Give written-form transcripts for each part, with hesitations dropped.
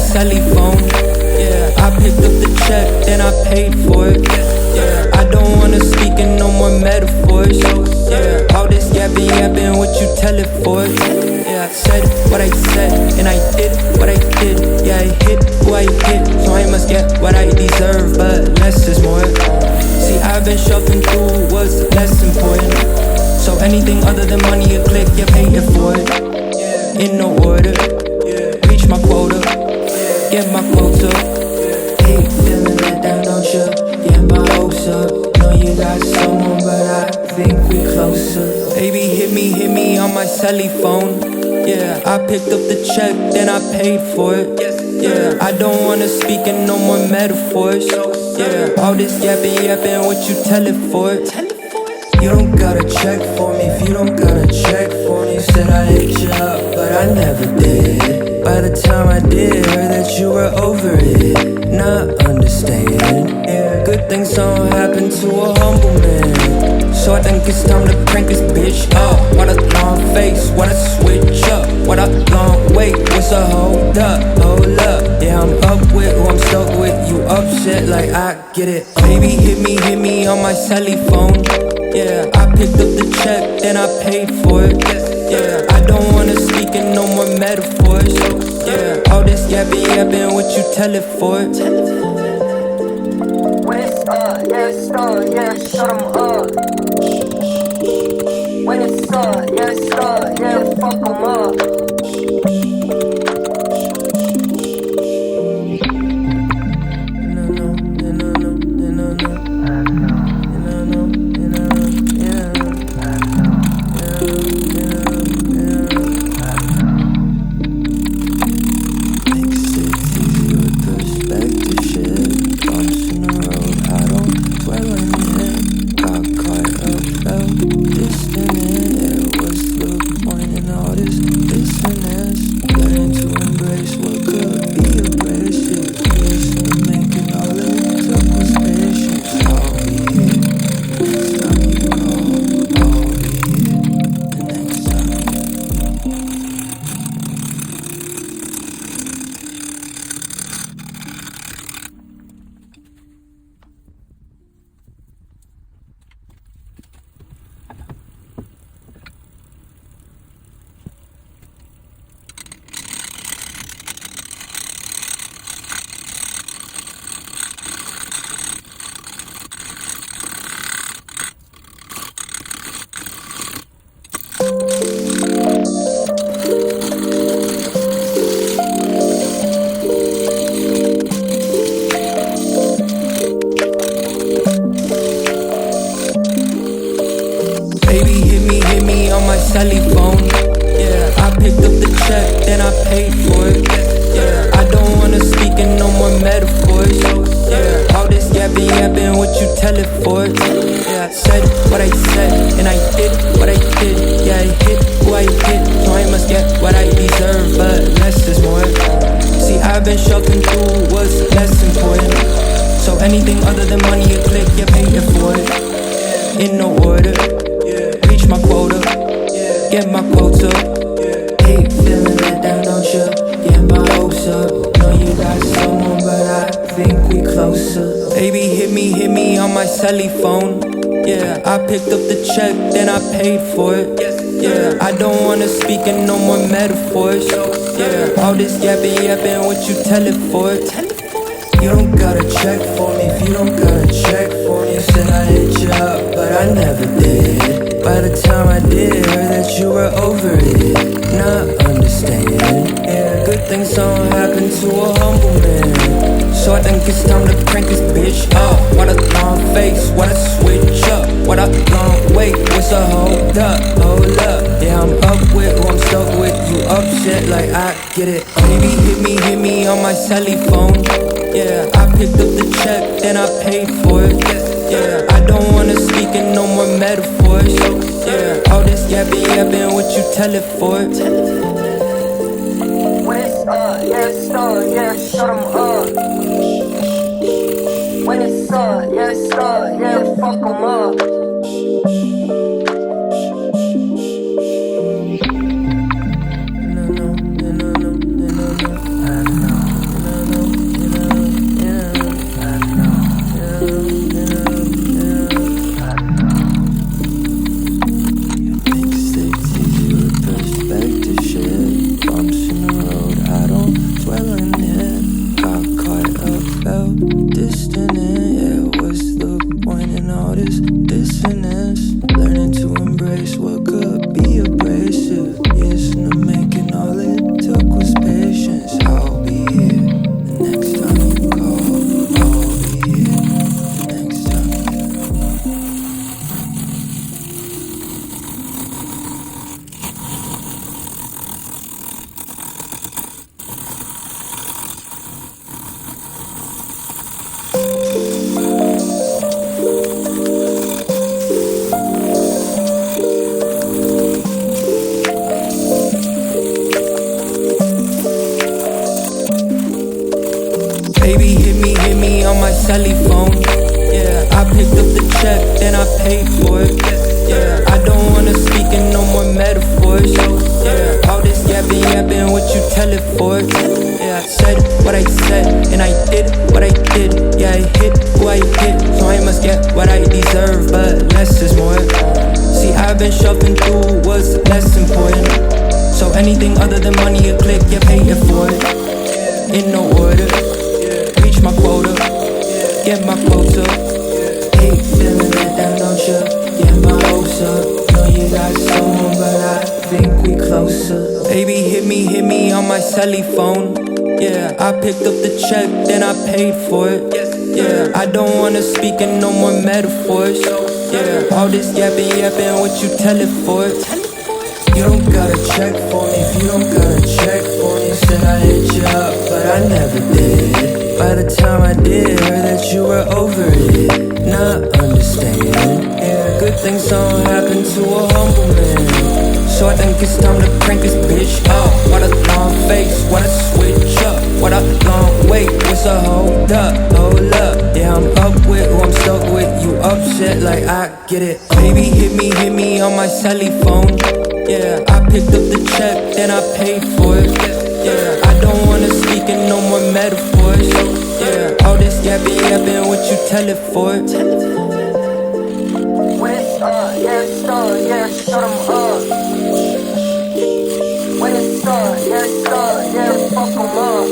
celly phone. Yeah, I picked up the check, then I paid for it. Yeah, I don't wanna speak in no more metaphors. Yeah, all this yapping, what you tell it for? Yeah, I said what I said, and I did what I did. Yeah, I hit who I hit, so I must get what I deserve, but less is more. See, I've been shuffling through what's less important. So anything other than money, a click, you pay it for it. In no order, reach my quota, get my quotes up. Hey, feeling let down, don't you? Get my hopes up. Know you got someone, but I think we closer. Baby, hit me on my celly phone. Yeah, I picked up the check, then I paid for it. Yeah, I don't wanna speak in no more metaphors. Yeah, all this yapping, what you tell it for? You don't gotta check for me if you don't gotta check for me. Said I hit you up, but I never did. By the time I did, heard that you were over it. Not understanding. Yeah, good things don't happen to a humble man. So I think it's time to crank this bitch up. What a long face, what a switch up. What a long wait, what's a hold up, hold up. Yeah, I'm up with who I'm stuck with. You upset like I get it. Baby, hit me on my celly phone. Yeah, I picked up the check, then I paid for it. Yeah, I don't wanna speak in no more metaphors. Yeah, all this yapping, what you tell it for? When it's up, yeah, it's up, yeah, shut 'em up. When it's up, yeah, it's up, yeah, fuck 'em up. celly phone. Yeah, I picked up the check, then I paid for it. Yeah, I don't wanna speak in no more metaphors. Yeah, all this yapping, what you tell it for? Yeah, I said what I said, and I did what I did. Yeah, I hit who I hit, so I must get what I deserve, but less is more. See, I've been shuffling through what's less important. So anything other than money, a click, you pay it for it. In no order, reach my quota, get my quotes up. Hey, feeling let down, don't you? Get my hopes up. Know you got someone, but I think we closer. Baby, hit me on my celly phone. Yeah, I picked up the check, then I paid for it. Yeah, I don't wanna speak in no more metaphors. Yeah, all this yapping, what you tell it for? You don't gotta check for me if you don't gotta check for me. Said I hit you up, but I never did. By the time I did, heard that you were over it. Not understanding. Yeah, good things don't happen to a humble man. So I think it's time to crank this bitch up. What a long face, what a switch up. What a long wait, what's a hold up, hold up. Yeah, I'm up with who I'm stuck with. You upset like I get it. Baby, hit me on my celly phone. Yeah, I picked up the check, then I paid for it. Yeah, I don't wanna speak in no more metaphors. Yeah, all this yapping, what you tell it for? When it's up, yeah, it's up, yeah, shut 'em up. When it's up, yeah, it's up, yeah, fuck 'em up. Baby, hit me on my celly phone. Yeah, I picked up the check, then I paid for it. Yeah, I don't wanna speak in no more metaphors. Yeah, all this yapping, what you tell it for? Yeah, I said what I said, and I did what I did. Yeah, I hit who I hit, so I must get what I deserve, but less is more. See, I've been shuffling through what's less important. So anything other than money, a click, you pay it for it. In no order, reach my quota, get my quota. Hate feeling let down, don't you? Get my hopes up. Know you got someone, but I think we closer. Baby, hit me on my celly phone. Yeah, I picked up the check, then I paid for it. Yeah, I don't wanna speak in no more metaphors. Yeah, all this yapping, what you tell it for? You don't gotta check for me if you don't gotta check for me. Said I hit you up, but I never did. By the time I did, heard that you were over it. Not understanding. Yeah, good things don't happen to a humble man. So I think it's time to crank this bitch up. What a long face, what a switch up. What a long wait, what's a hold up, hold up. Yeah, I'm up with who I'm stuck with. You upset like I get it. Baby, hit me on my celly phone. Yeah, I picked up the check, then I paid for it. Yeah, I don't wanna speak in no more metaphors. Yeah, all this yapping, what you tell it for? When it's on, yeah, it's on, yeah, shut 'em up. When it's on, yeah, it's on, yeah, fuck 'em up.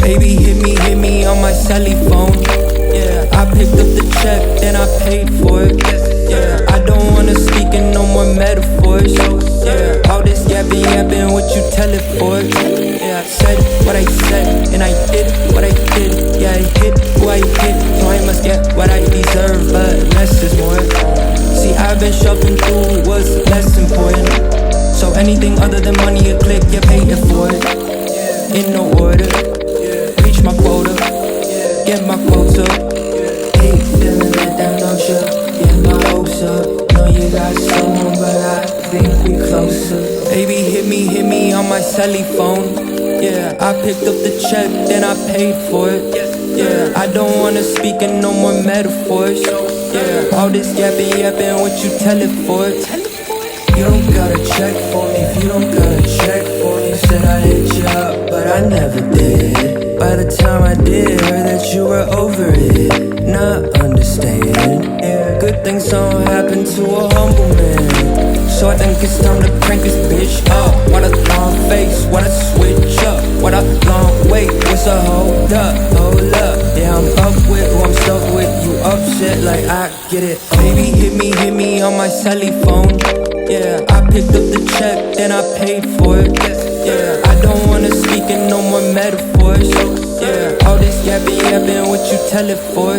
Baby, hit me on my celly phone. Yeah, I picked up the check, then I paid for it. Yeah, I don't wanna speak in no more metaphors. Yeah, all this yapping, what you tell it for? Yeah, I said what I said, and I did what I did. Yeah, I hit who I hit, so I must get what I deserve, but less is more. See, I've been shuffling through what's less important. So anything other than money, a click, you pay it for it. In no order, reach my quota, get my quota. Hate feeling let down, don't you? Get my hopes up. Know you got someone, but I think we closer. Baby, hit me on my celly phone. Yeah, I picked up the check, then I paid for it. Yeah, I don't wanna speak in no more metaphors. Yeah, all this yapping, what you tell it for? You don't gotta check for me if you don't gotta check for me. Said I hit you up, but I never did. By the time I did, heard that you were over it. Not understanding. Yeah, good things don't happen to a humble man. So I think it's time to crank this bitch up. What a long face, what a switch up. What a long wait, what's a hold up, hold up. Yeah, I'm up with who I'm stuck with. You upset like I get it. Baby, hit me on my celly phone. Yeah, I picked up the check, then I paid for it. Yeah, I don't wanna speak in no more metaphors. Yeah, all this yapping, what you tell it for?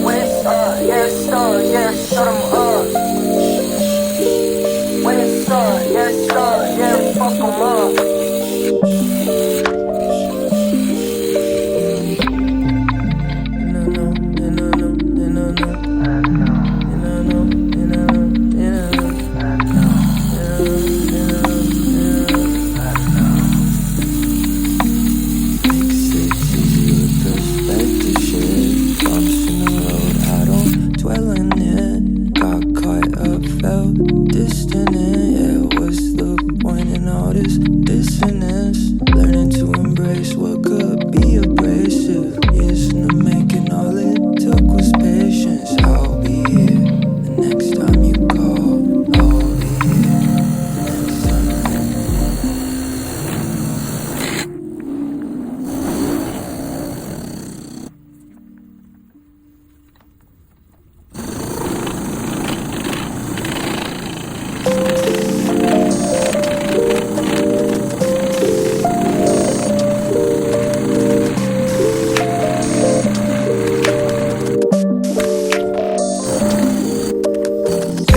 When it's on, yeah, it's on, yeah, shut 'em up. When it's on, yeah, it's on, yeah, fuck 'em up. Dwelling in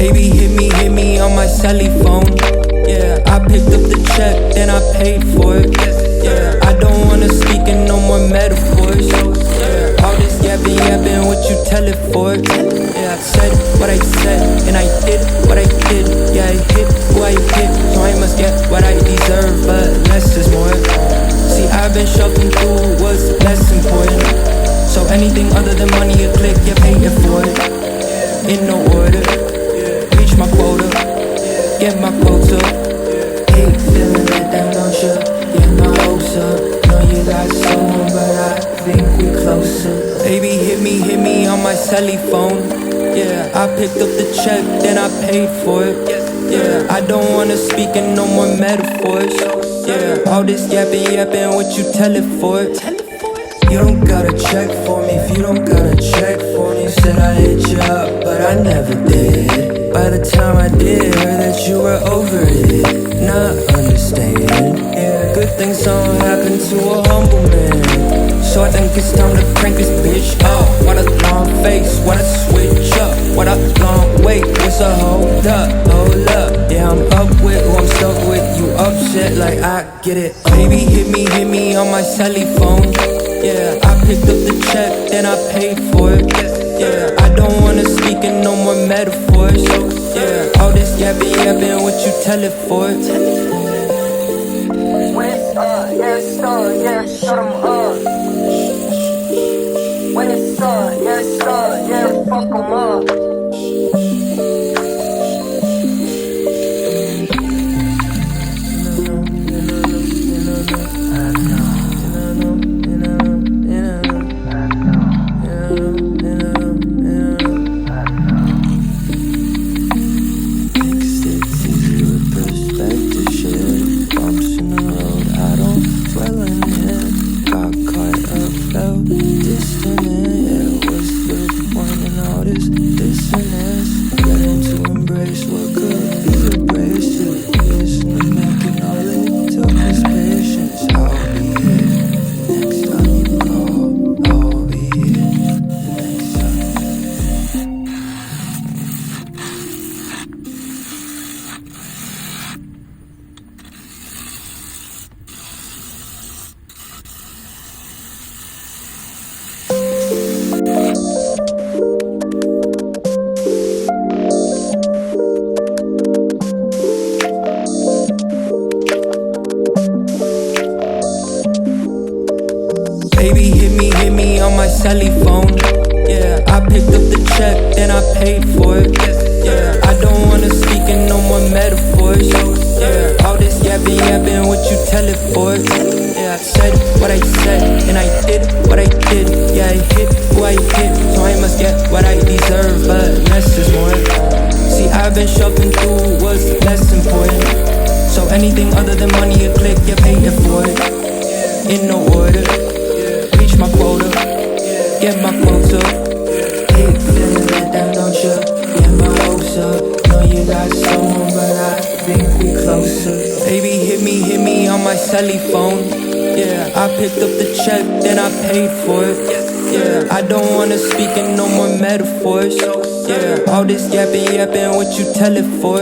Baby, hit me on my celly phone. Yeah, I picked up the check, then I paid for it. Yeah, I don't wanna speak in no more metaphors. Yeah, all this yapping, what you tell it for? Yeah, I said what I said, and I did what I did. Yeah, I hit who I hit, so I must get what I deserve, but less is more. See, I've been shuffling through what's less important. So anything other than money, a click, you're paying for it. In no order, reach my quota, get my quota. Hate feeling let down, don't you? Get my hopes up. Know you got someone, but I think we closer. Baby, hit me on my celly phone. Yeah, I picked up the check, then I paid for it. Yeah, I don't wanna speak in no more metaphors. Yeah, all this yapping, what you tell it for? You don't gotta check for me if you don't gotta check for me. Said I hit you up, but I never did. By the time I did, heard that you were over it. Not understand. Yeah, good things don't happen to a humble man. So I think it's time to crank this bitch up. What a long face, what a switch up. What a long wait, what's a hold up, hold up. Yeah, I'm up with who I'm stuck with. You upset like I get it. Baby, hit me on my celly phone. Yeah, I picked up the check, then I paid for it. Yeah, I don't wanna speak in no more metaphors. Yeah, all this yapping, what you tell it for? When it's up, yeah, it's up, yeah, shut 'em up. When it's up, yeah, it's up, yeah, fuck 'em up. Baby, hit me on my celly phone. Yeah, I picked up the check, then I paid for it. Yeah, I don't wanna speak in no more metaphors. Yeah, all this yapping, what you tell it for? Yeah, I said what I said, and I did what I did. Yeah, I hit who I hit, so I must get what I deserve, but less is more. See, I've been shuffling through what's less important. So anything other than money, a click, you're paying for it. In no order, reach my quota, get my quota. Hate feeling let down, don't you? Get my hopes up. Know you got someone, but I think we closer. Baby, hit me on my celly phone. Yeah, I picked up the check, then I paid for it. Yeah, I don't wanna speak in no more metaphors. Yeah, all this yapping, what you tell it for?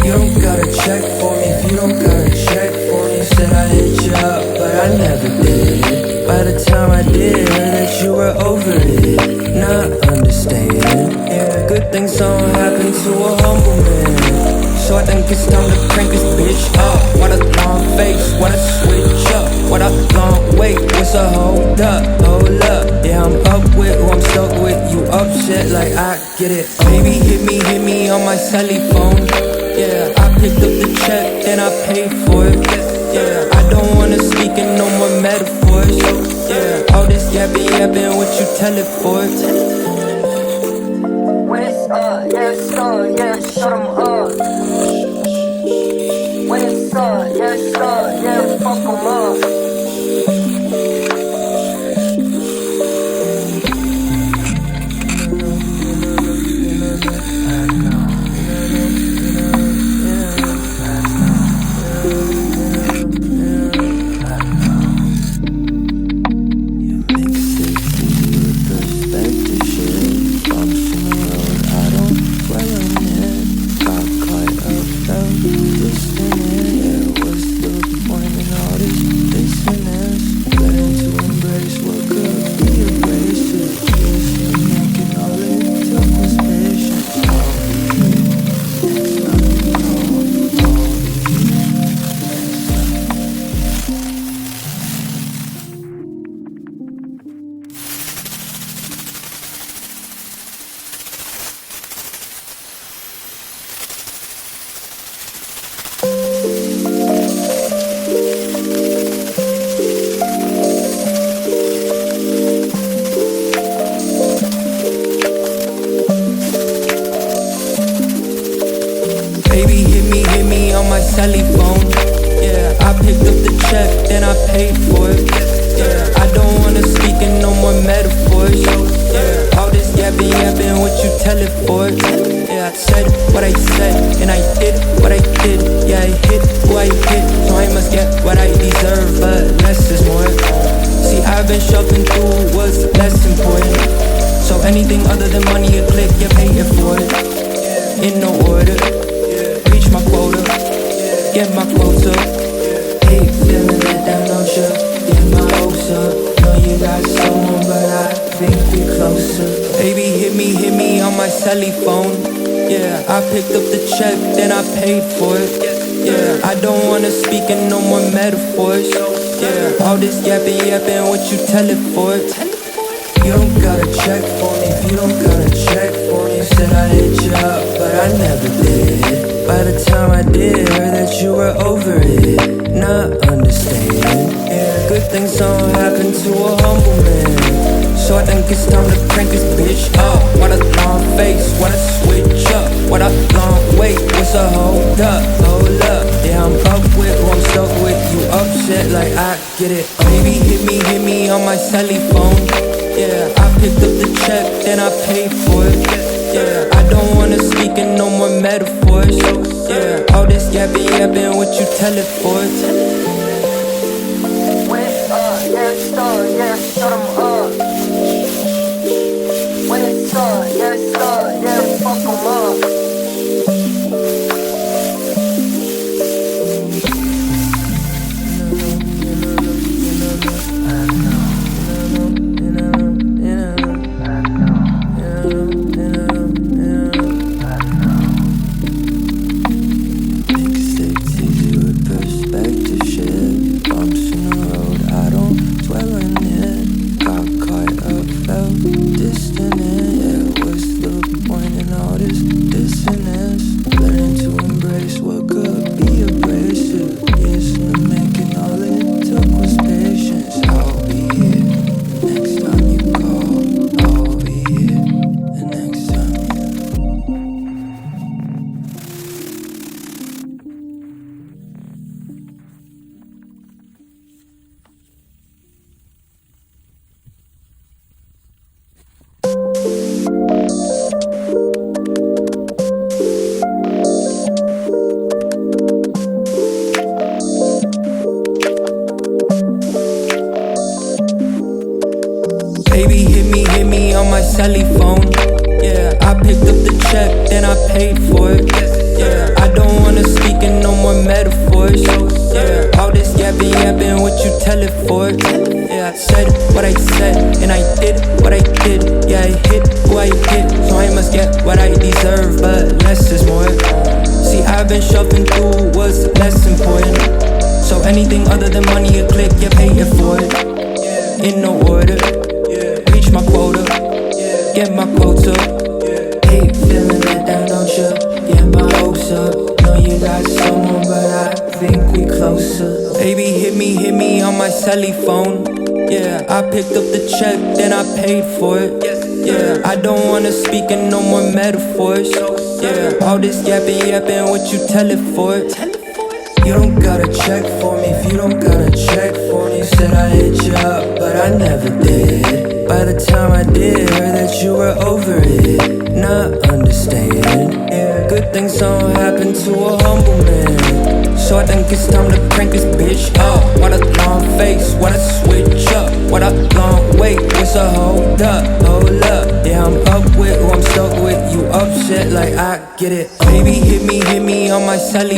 You don't gotta check for me if you don't gotta check for me. Said I hit you up, but I never did. By the time I did, heard that you were over it. Not understand. Yeah, good things don't happen to a humble man. So I think it's time to crank this bitch up. What a long face, what a switch up. What a long wait, what's a hold up, hold up. Yeah, I'm up with who I'm stuck with. You upset like I get it. Baby, hit me on my celly phone. Yeah, I picked up the check, then I paid for it. Yeah, I don't wanna speak in no more metaphors. Yeah, all this yapping, what you tell it for? When it's up, yeah, it's up, yeah, shut 'em up. When it's up, yeah, it's up, yeah, fuck 'em up. Perspective shit, bumps in the road, I don't dwell on it. celly phone. Yeah, I picked up the check, then I paid for it. Yeah, I don't wanna speak in no more metaphors. Yeah, all this yapping, what you tell it for? Yeah, I said what I said, and I did what I did. Yeah, I hit who I hit, so I must get what I deserve, but less is more. See, I've been shuffling through what's less important. So anything other than money, a click, you're paying for it. In no order, reach my quota, get my quota. Hate feeling let down, don't you? Get my hopes up. Know you got someone, but I think we closer. Baby, hit me on my celly phone. Yeah, I picked up the check, then I paid for it. Yeah, I don't wanna speak in no more metaphors. Yeah, all this yapping, what you tell it for? You don't gotta check for me if you don't gotta check for me. Said I'd hit you up, but I never did. By the time I did, heard that you were over it. Not understanding. Yeah, good things don't happen to a humble man. So I think it's time to crank this bitch up. What a long face, what a switch up. What a long wait, what's a hold up? Hold up, yeah, I'm up with who I'm stuck with. You upset like I get it. Baby, hit me on my celly phone. Yeah, I picked up the check, then I paid for it. Yeah, I don't wanna speak in no more metaphors. Yeah, all this yapping, what you tell it for? When it's up, yeah, it's up, yeah, shut 'em up. When it's up, yeah, it's up, yeah, fuck 'em up. Baby, hit me on my celly phone. Yeah, I picked up the check, then I paid for it. Yeah, I don't wanna speak in no more metaphors. Yeah, all this yapping, what you tell it for? Yeah, I said what I said, and I did what I did. Yeah, I hit who I hit, so I must get what I deserve, but less is more. See, I've been shuffling through what's less important. So anything other than money, a click, you're paying for it. In no order, reach my quota, get my quota. Hate feeling let down, don't you? Get my hopes up. Know you got someone, but I think we closer. Baby, hit me on my celly phone. Yeah, I picked up the check, then I paid for it. Yeah, I don't wanna speak in no more metaphors. Yeah, all this yapping, what you tell it for? You don't gotta check for me if you don't gotta check for me. Said I'd hit you up, but I never did. By the time I did, heard that you were over it. Not understanding. Yeah, good things don't happen to a humble man. So I think it's time to crank this bitch up. What a long face, what a switch up. What a long wait, what's a hold up? Hold up, yeah, I'm up with who I'm stuck with. You upset like I get it. Baby, hit me on my celly.